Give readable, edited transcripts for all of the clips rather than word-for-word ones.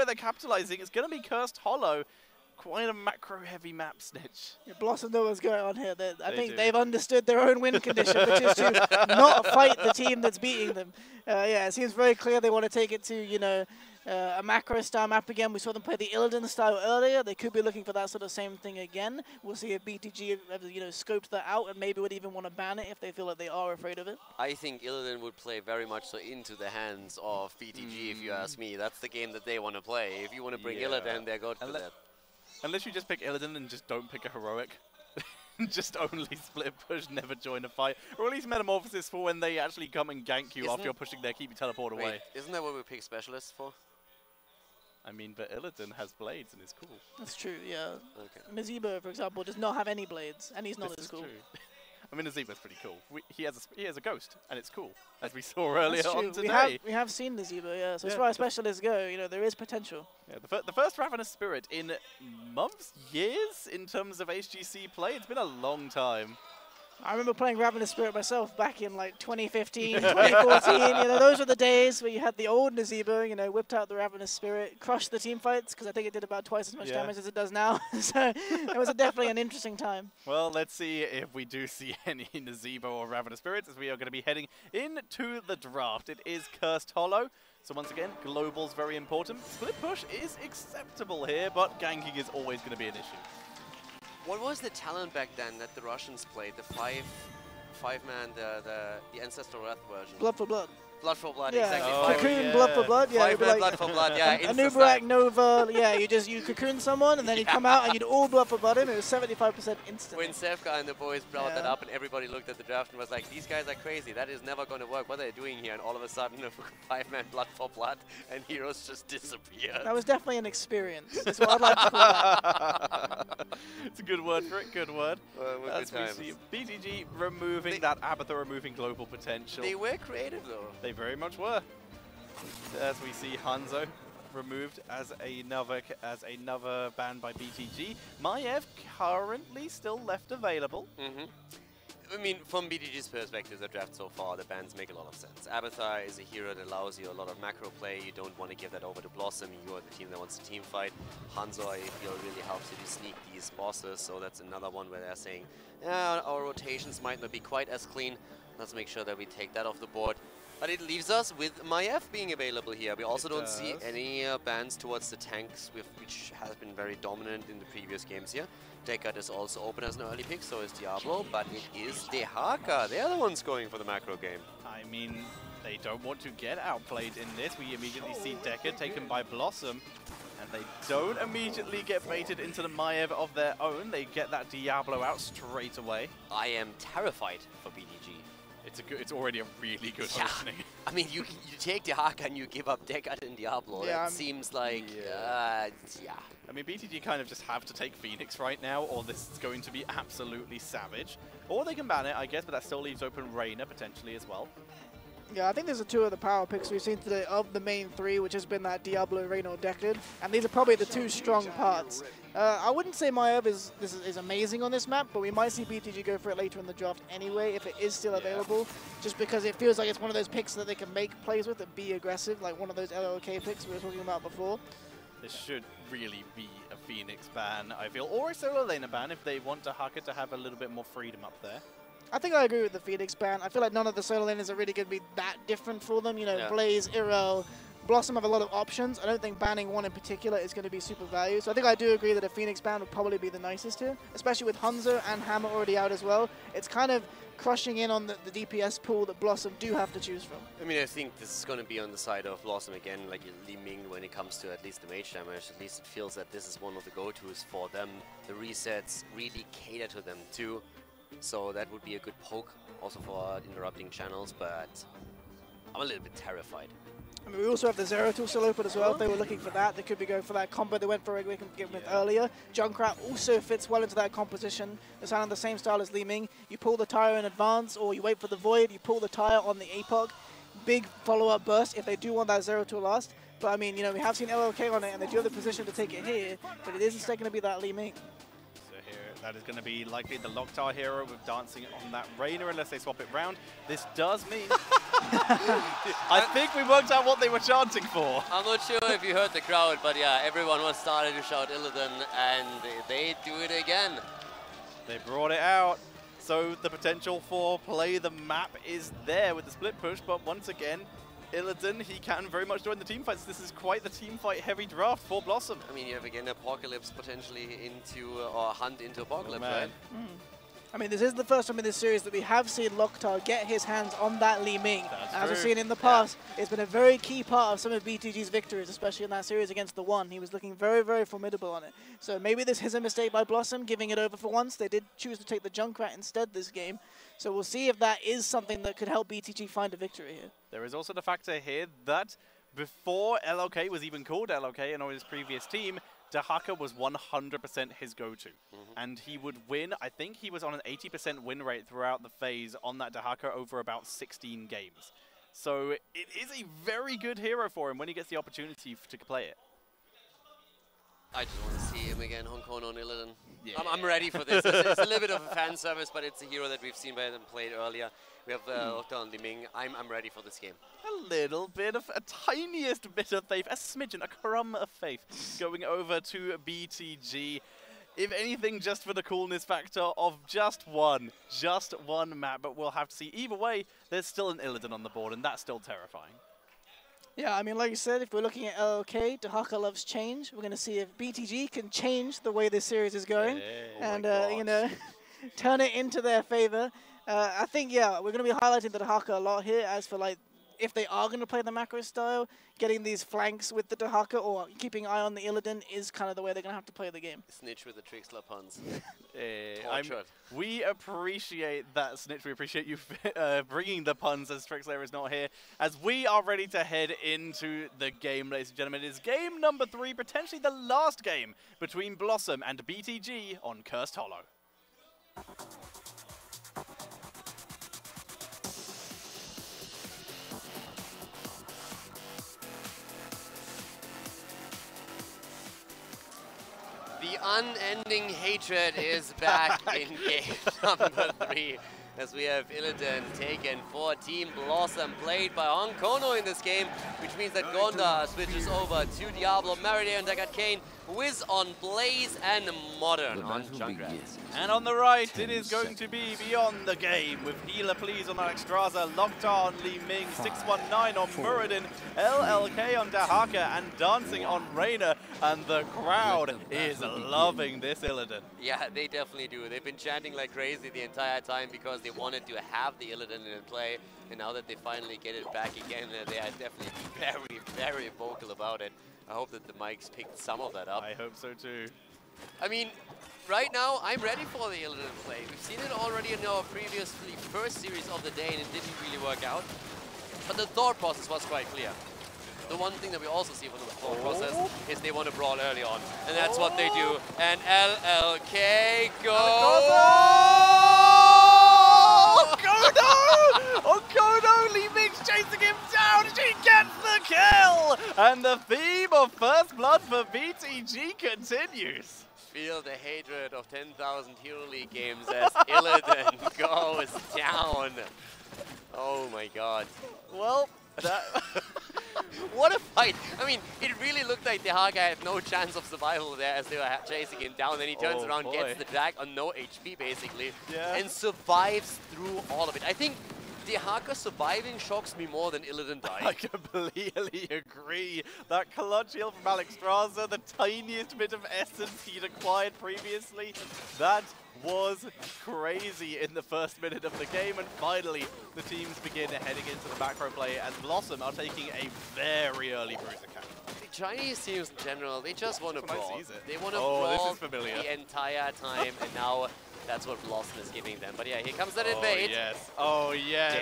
they're capitalizing. It's going to be Cursed Hollow. Quite a macro-heavy map, Snitch. Yeah, BlossoM know what's going on here. I think they've understood their own win condition, which is to not fight the team that's beating them. Yeah, it seems very clear they want to take it to, you know, a macro-style map again. We saw them play the Illidan style earlier. They could be looking for that sort of same thing again. We'll see if BTG have, you know, scoped that out and maybe would even want to ban it if they feel like they are afraid of it. I think Illidan would play very much so into the hands of BTG, if you ask me. That's the game that they want to play. If you want to bring Illidan, they're good for that. Unless you just pick Illidan and just don't pick a heroic. Just only split push, never join a fight. Or at least Metamorphosis for when they actually come and gank you after you're pushing their keep you teleport away. Isn't that what we pick specialists for? I mean, but Illidan has blades and is cool. That's true, yeah. Okay. Nazebo, for example, does not have any blades, and he's not as cool. True. I mean, Nazebo's pretty cool. He has a ghost, and it's cool, as we saw earlier on today. We have seen Nazebo, yeah. So as far as specialists go, you know, there is potential. Yeah, the first Ravenous Spirit in months, years, in terms of HGC play. It's been a long time. I remember playing Ravenous Spirit myself back in like 2015, 2014. You know, those were the days where you had the old Nazebo, you know, whipped out the Ravenous Spirit, crushed the team fights because I think it did about twice as much damage as it does now. So it was definitely an interesting time. Well, let's see if we do see any Nazebo or Ravenous Spirits as we are going to be heading into the draft. It is Cursed Hollow. So once again, Global's very important. Split push is acceptable here, but ganking is always going to be an issue. What was the talent back then that the Russians played? The five-man, the Ancestral Wrath version? Blood for Blood. Blood for Blood, yeah. exactly. Cocoon, Blood for Blood, yeah. Five-man Blood for Blood, yeah. Anubarak, Nova, yeah, you cocoon someone and then you come out and you'd all Blood for Blood him. It was 75% instantly. When Sevka and the boys brought that up and everybody looked at the draft and was like, these guys are crazy, that is never going to work, what are they doing here? And all of a sudden, a five-man Blood for Blood and heroes just disappeared. That was definitely an experience. That's what I'd like to call that. It's a good word for it, good word. As we see BTG removing that Abathur, removing global potential. They were creative though. They very much were. As we see Hanzo removed as another ban by BTG. Maiev currently still left available. I mean, from BTG's perspective, the draft so far, the bans make a lot of sense. Abathur is a hero that allows you a lot of macro play. You don't want to give that over to BlossoM. You are the team that wants to team fight. Hanzo, I feel, really helps you to sneak these bosses. So that's another one where they're saying, yeah, our rotations might not be quite as clean. Let's make sure that we take that off the board. But it leaves us with Maiev being available here. We also don't see any bans towards the tanks, which has been very dominant in the previous games here. Deckard is also open as an early pick, so is Diablo, but it is Dehaka. They're the ones going for the macro game. I mean, they don't want to get outplayed in this. We immediately see Deckard taken by BlossoM, and they don't immediately get baited into the Maiev of their own. They get that Diablo out straight away. I am terrified for BTG. It's already a really good opening. I mean, you take Dehaka and you give up Deckard and Diablo. Yeah, that seems like, I mean, BTG kind of just have to take Phoenix right now, or this is going to be absolutely savage. Or they can ban it, I guess, but that still leaves open Reyna potentially as well. Yeah, I think there's two of the power picks we've seen today of the main three, which has been that Diablo, Reyna, or Deckard. And these are probably the two strong parts. I wouldn't say Maiev is amazing on this map, but we might see BTG go for it later in the draft anyway, if it is still available, just because it feels like it's one of those picks that they can make plays with and be aggressive, like one of those LOK picks we were talking about before. This should really be a Phoenix ban, I feel, or a solo laner ban if they want Dehaka to have a little bit more freedom up there. I think I agree with the Phoenix ban. I feel like none of the solo laners are really going to be that different for them. You know, Blaze, Irel, BlossoM have a lot of options. I don't think banning one in particular is going to be super value. So I think I do agree that a Phoenix ban would probably be the nicest here, especially with Hanzo and Hammer already out as well. It's kind of crushing in on the DPS pool that BlossoM do have to choose from. I mean, I think this is going to be on the side of BlossoM again, like Li Ming when it comes to at least the mage damage. At least it feels that this is one of the go-tos for them. The resets really cater to them too. So that would be a good poke also for interrupting channels, but I'm a little bit terrified. I mean, we also have the Zero tool still open as well. If they were looking for that, they could be going for that combo they went for earlier. Junkrat also fits well into that composition. It's kind of the same style as Li Ming. You pull the tire in advance, or you wait for the Void, you pull the tire on the APOC. Big follow-up burst if they do want that Zero tool last. But I mean, you know, we have seen LLK on it, and they do have the position to take it here, but it is instead going to be that Li Ming. That is going to be likely the Locktar hero with dancing on that Reyna unless they swap it round. This does mean I think we worked out what they were chanting for. I'm not sure if you heard the crowd, but yeah, everyone was starting to shout Illidan, and they do it again. They brought it out. So the potential for play the map is there with the split push, but once again, Illidan, he can very much join the team fights. This is quite the team fight heavy draft for BlossoM. I mean, you have again Apocalypse potentially into, or Hunt into Apocalypse, right? I mean, this is the first time in this series that we have seen Loktar get his hands on that Li Ming. As we've seen in the past, it's been a very key part of some of BTG's victories, especially in that series against the One. He was looking very, very formidable on it. So maybe this is a mistake by BlossoM, giving it over for once. They did choose to take the Junkrat instead this game. So we'll see if that is something that could help BTG find a victory here. There is also the factor here that before LOK was even called LOK and on his previous team, Dahaka was 100% his go-to. And he would win, I think he was on an 80% win rate throughout the phase on that Dahaka over about 16 games. So it is a very good hero for him when he gets the opportunity to play it. I just want to see him again, Hong Kong on Illidan. Yeah. I'm ready for this. It's a little bit of a fan service, but it's a hero that we've seen by them played earlier. We have Loktar and Li Ming. I'm ready for this game. A little bit of, a tiniest bit of faith, a smidgen, a crumb of faith going over to BTG. If anything, just for the coolness factor of just one map, but we'll have to see. Either way, there's still an Illidan on the board, and that's still terrifying. Yeah, I mean, like you said, if we're looking at LOK, Dahaka loves change. We're going to see if BTG can change the way this series is going and, you know, turn it into their favor. I think, yeah, we're going to be highlighting the Dahaka a lot here as for, like, if they are going to play the macro style, getting these flanks with the Dahaka or keeping an eye on the Illidan is kind of the way they're going to have to play the game. Snitch with the Trixler puns. We appreciate that, Snitch. We appreciate you bringing the puns as Trixler is not here. As we are ready to head into the game, ladies and gentlemen, it is game number 3, potentially the last game between BlossoM and BTG on Cursed Hollow. The unending hatred is back in game number 3, as we have Illidan taken for Team BlossoM, played by Hong Kono in this game, which means that Gonda switches over to Diablo, Mariday, and Dagat Kane, Wiz on Blaze, and Modern on Junkrat. And on the right, it is going to be Beyond the Game, with Healer Please on Alexstrasza, Loktar on Li Ming, 619 on Muradin, LLK on Dahaka, and Dancing on Reina, and the crowd is loving this Illidan. Yeah, they definitely do. They've been chanting like crazy the entire time because they wanted to have the Illidan in play, and now that they finally get it back again, they are definitely very, very vocal about it. I hope that the mics picked some of that up. I hope so too. I mean, right now, I'm ready for the Illidan play. We've seen it already in our previously first series of the day, and it didn't really work out. But the thought process was quite clear. The one thing that we also see from the thought process is they want to brawl early on, and that's what they do. And LLK goes! Kono! Li Ming's chasing him down, she gets the kill! And the theme of First Blood for BTG continues. Feel the hatred of 10,000 Hero League games as Illidan goes down. Oh my god. Well, that... What a fight! I mean, it really looked like Dahaka had no chance of survival there as they were chasing him down. Then he turns around, gets the drag on no HP basically, and survives through all of it. I think Dahaka surviving shocks me more than Illidan dying. I completely agree. That clutch heal from Alexstrasza, the tiniest bit of essence he'd acquired previously, that was crazy in the first minute of the game, and finally the teams begin heading into the macro play as BlossoM are taking a very early bruiser count. The Chinese teams in general, they just want to brawl. They want to brawl the entire time, and now that's what BlossoM is giving them. But yeah, here comes that invade. Yes. Oh yes.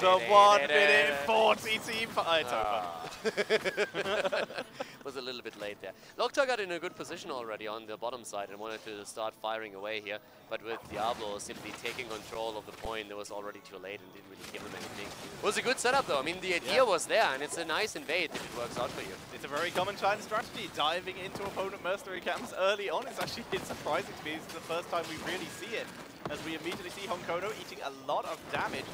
The 1 minute 40 team fight. It's over. Was a little bit late there. Loktar got in a good position already on the bottom side and wanted to start firing away here, but with Diablo simply taking control of the point, it was already too late and didn't really give him anything. It was a good setup though. I mean, the idea was there, and it's a nice invade if it works out for you. It's a very common China strategy, diving into opponent mercenary camps early on. It's surprising to me. It's the first time we really see it, as we immediately see Hong Kono eating a lot of damage.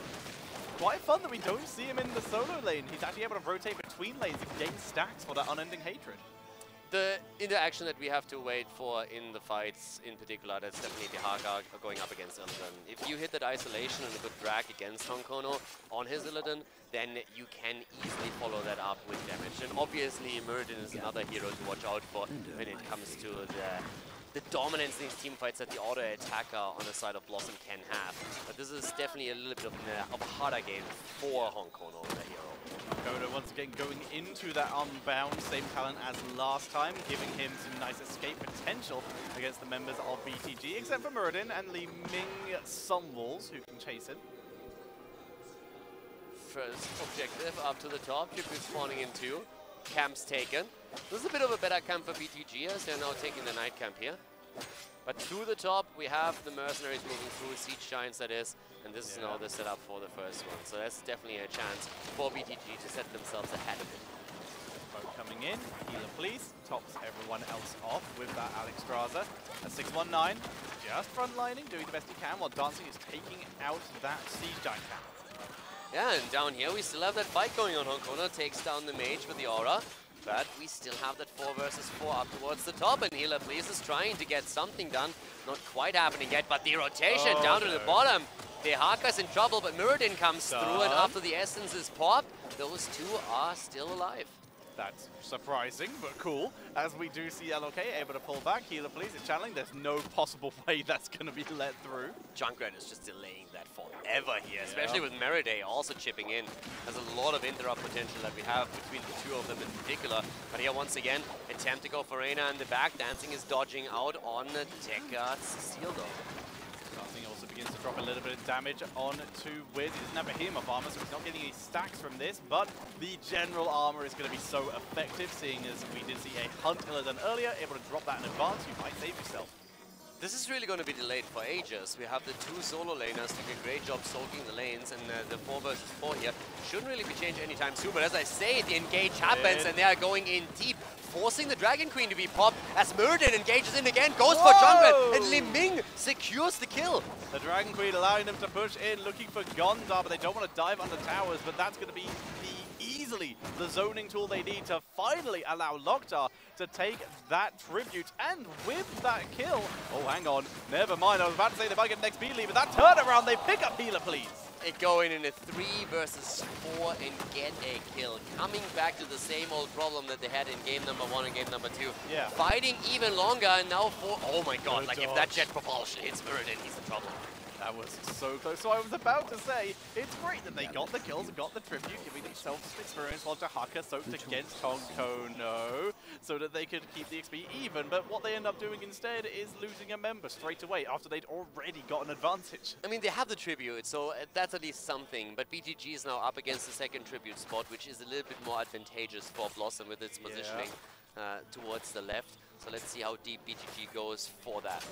quite fun that we don't see him in the solo lane. He's actually able to rotate between lanes and gain stacks for that unending hatred. The interaction that we have to wait for in the fights, in particular, that's definitely the Haka going up against Illidan. If you hit that isolation and a good drag against Honkono on his Illidan, then you can easily follow that up with damage. And obviously, Muradin is another hero to watch out for when it comes to the dominance in these team fights that the auto attacker on the side of BlossoM can have. But this is definitely a little bit of a harder game for Honkono, the hero. Honkono once again going into that unbound, same talent as last time, giving him some nice escape potential against the members of BTG, except for Muradin and Li Ming Sunwolves, who can chase him. First objective up to the top, Tribute spawning in 2. Camps taken. This is a bit of a better camp for BTG as they're now taking the night camp here. But to the top, we have the mercenaries moving through, Siege Giants that is, and this is now the setup for the first one. So that's definitely a chance for BTG to set themselves ahead of it. Both coming in, healer please, tops everyone else off with that Alexstrasza. A 619, just frontlining, doing the best he can, while Dancing is taking out that Siege Giant camp. Yeah, and down here we still have that fight going on. Honkono takes down the mage with the aura. But we still have that 4 versus 4 up towards the top, and Healer Please is trying to get something done. Not quite happening yet, but the rotation down to the bottom. The Haka's in trouble, but Muradin comes through, and after the essence is popped, those two are still alive. That's surprising, but cool. As we do see LOK able to pull back. Healer Please is channeling. There's no possible way that's going to be let through. Junkrat is just delaying that forever here, especially with Meriday also chipping in. There's a lot of interrupt potential that we have between the two of them in particular. But here, once again, attempt to go for Reyna in the back. Dancing is dodging out on Tekka's Seal Dog. Dancing also begins to drop a little bit of damage onto Wiz. He doesn't have a behemoth of armor, so he's not getting any stacks from this, but the general armor is going to be so effective, seeing as we did see a Hunt Illidan earlier, able to drop that in advance. You might save yourself. This is really going to be delayed for ages. We have the 2 solo laners doing a great job soaking the lanes, and the 4 versus 4 here shouldn't really be changed anytime soon. But as I say, the engage happens, and they are going in deep, forcing the Dragon Queen to be popped as Muradin engages in again, goes for Junkrat, and Li Ming secures the kill. The Dragon Queen allowing them to push in, looking for Gondar, but they don't want to dive under towers, but that's going to be easily the zoning tool they need to finally allow Loktar to take that tribute. And with that kill, oh, hang on, never mind, I was about to say they might get an XP lead, but that turnaround, they pick up Healer Please. It going in a 3 versus 4 and get a kill. Coming back to the same old problem that they had in game number 1 and game number 2. Yeah. Fighting even longer, and now for, oh my god, like if that jet propulsion hits Muradin, he's in trouble. That was so close. So I was about to say, it's great that they got the kills and got the tribute, giving themselves some experience while Jahaka soaked against Honkono, so that they could keep the XP even. But what they end up doing instead is losing a member straight away after they'd already got an advantage. I mean, they have the tribute, so that's at least something. But BTG is now up against the second tribute spot, which is a little bit more advantageous for BlossoM with its positioning towards the left. So let's see how deep BTG goes for that.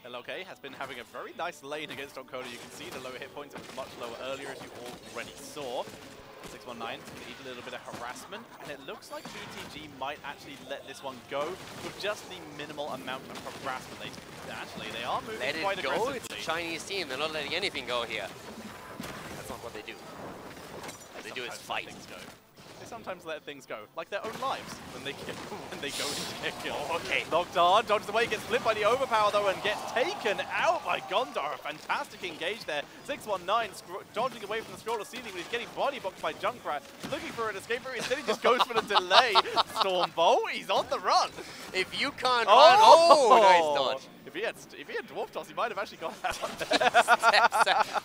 LOK has been having a very nice lane against Honkono. You can see the low hit points. It was much lower earlier, as you already saw. 619 is going to need a little bit of harassment, and it looks like BTG might actually let this one go with just the minimal amount of harassment. They are moving quite aggressively. Let it go. It's a Chinese team. They're not letting anything go here. That's not what they do. What they do is fight. They sometimes let things go, like their own lives, when they go into get killed. Okay. Loktar dodges away, gets flipped by the overpower though, and gets taken out by Gondar. A fantastic engage there. 619 dodging away from the scroll of ceiling, but he's getting body boxed by Junkrat. Looking for an escape route, instead he just goes for the delay. Stormbolt, he's on the run. If you can't run, nice dodge. If he had Dwarf Toss, he might have actually got that one.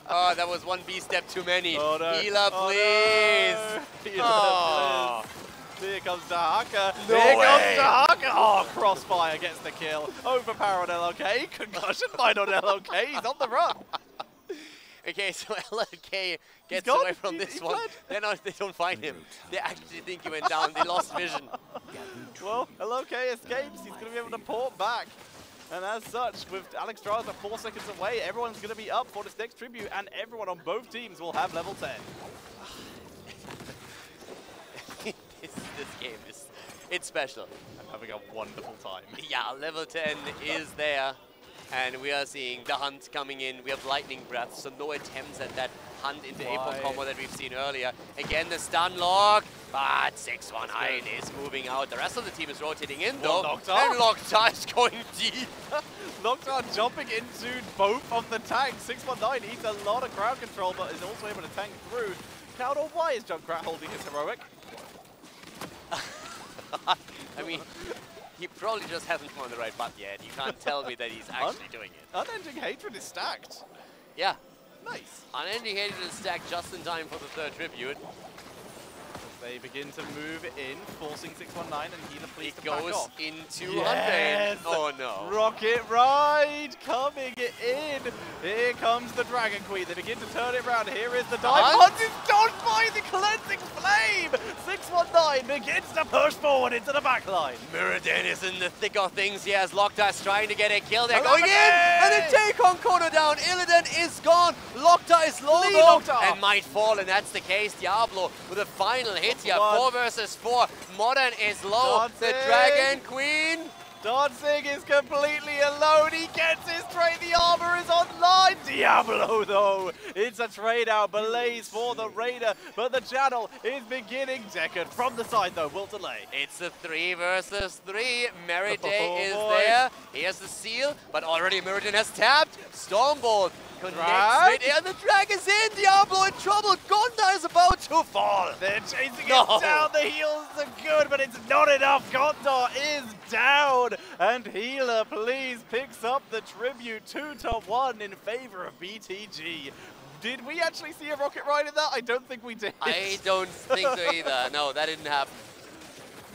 Oh, that was one B step too many. Oh, no. Healer, please. No. Healer, please. Here comes Dahaka. Comes Dahaka. Oh, Crossfire gets the kill. Overpower on LOK. Concussion mine on LOK. He's on the run. Okay, so LOK gets away from this one. They don't find him. They actually think he went down. They lost vision. Well, LOK escapes. He's going to be able to port back. And as such, with Alexstrasza 4 seconds away, everyone's going to be up for this next tribute, and everyone on both teams will have level 10. This game it's special. I'm having a wonderful time. Yeah, level 10 is there. And we are seeing the Hunt coming in. We have Lightning Breath, so no attempts at that hunt into A-Pop combo that we've seen earlier. Again, the stun lock, but 619 is moving out. The rest of the team is rotating in though, and Locktar is going deep. Locktar jumping into both of the tanks. 619 eats a lot of crowd control, but is also able to tank through. Cloudor, why is Junkrat holding his heroic? I mean, he probably just hasn't found the right button yet. You can't tell me that he's actually doing it. Unending Hatred is stacked. Yeah. Nice. Unending Hatred is stacked just in time for the third tribute. They begin to move in, forcing 619 and Healer Please to back off. It goes into yes! Unbane. Oh no. Rocket Ride coming in. Here comes the Dragon Queen. They begin to turn it around. Here is the dive. Hunt is dodged by the Cleansing Flame. 619 begins to push forward into the backline. Mirrodin is in the thick of things. He has Locktar trying to get a kill. They're going in, and they take on Kono down. Illidan is gone. Locktar is low though, and might fall, and that's the case. Diablo with a final hit here. 4 versus 4. Modern is low. Dancing. The Dragon Queen. Dancing is completely alone. He gets his trade. The armor is online. Diablo, though. It's a trade out. Belays for the Raider, but the channel is beginning. Deckard from the side, though, will delay. It's a 3 versus 3. Meriday is there. Here's the seal, but already Mirrodin has tapped. Stormbolt connects it, and the drag is in. Diablo in trouble. Gonda is about to fall. They're chasing it down. The heals are good, but it's not enough. Gondar is down. And Healer Please picks up the tribute 2-1 in favor of BTG. Did we actually see a rocket ride in that? I don't think we did. I don't think so either. No, that didn't happen.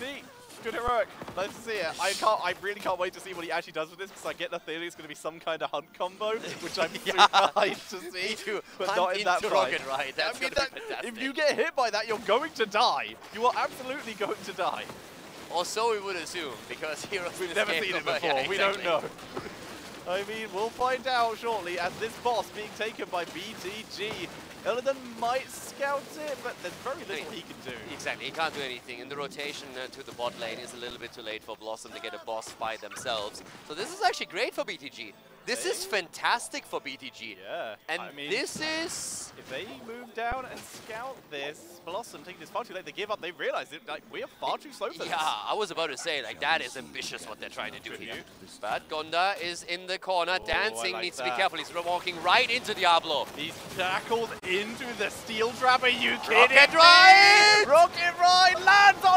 Neat. Good heroic. Let's see it. I really can't wait to see what he actually does with this, because I get the feeling it's going to be some kind of hunt combo, which I'm super hyped to see, but hunt not in that rocket ride. That's I mean, gonna be fantastic. if you get hit by that, you're going to die. You are absolutely going to die. Or so we would assume, because heroes we've never seen it before. Yeah, exactly. We don't know. I mean, we'll find out shortly as this boss being taken by BTG. Illidan might scout it, but there's very little he can do. Exactly, he can't do anything. And the rotation to the bot lane is a little bit too late for BlossoM to get a boss by themselves. So this is actually great for BTG. This is fantastic for BTG. Yeah. And I mean, this is... If they move down and scout this, BlossoM taking this far too late, they give up, they realize it, like, we are far too slow for this. Yeah, I was about to say, like, that is ambitious what they're trying to do here. But Gonda is in the corner. Dancing needs to be careful. He's walking right into Diablo. He's tackled into the steel trap. Are you kidding Rocket Ride! Rocket Ride lands on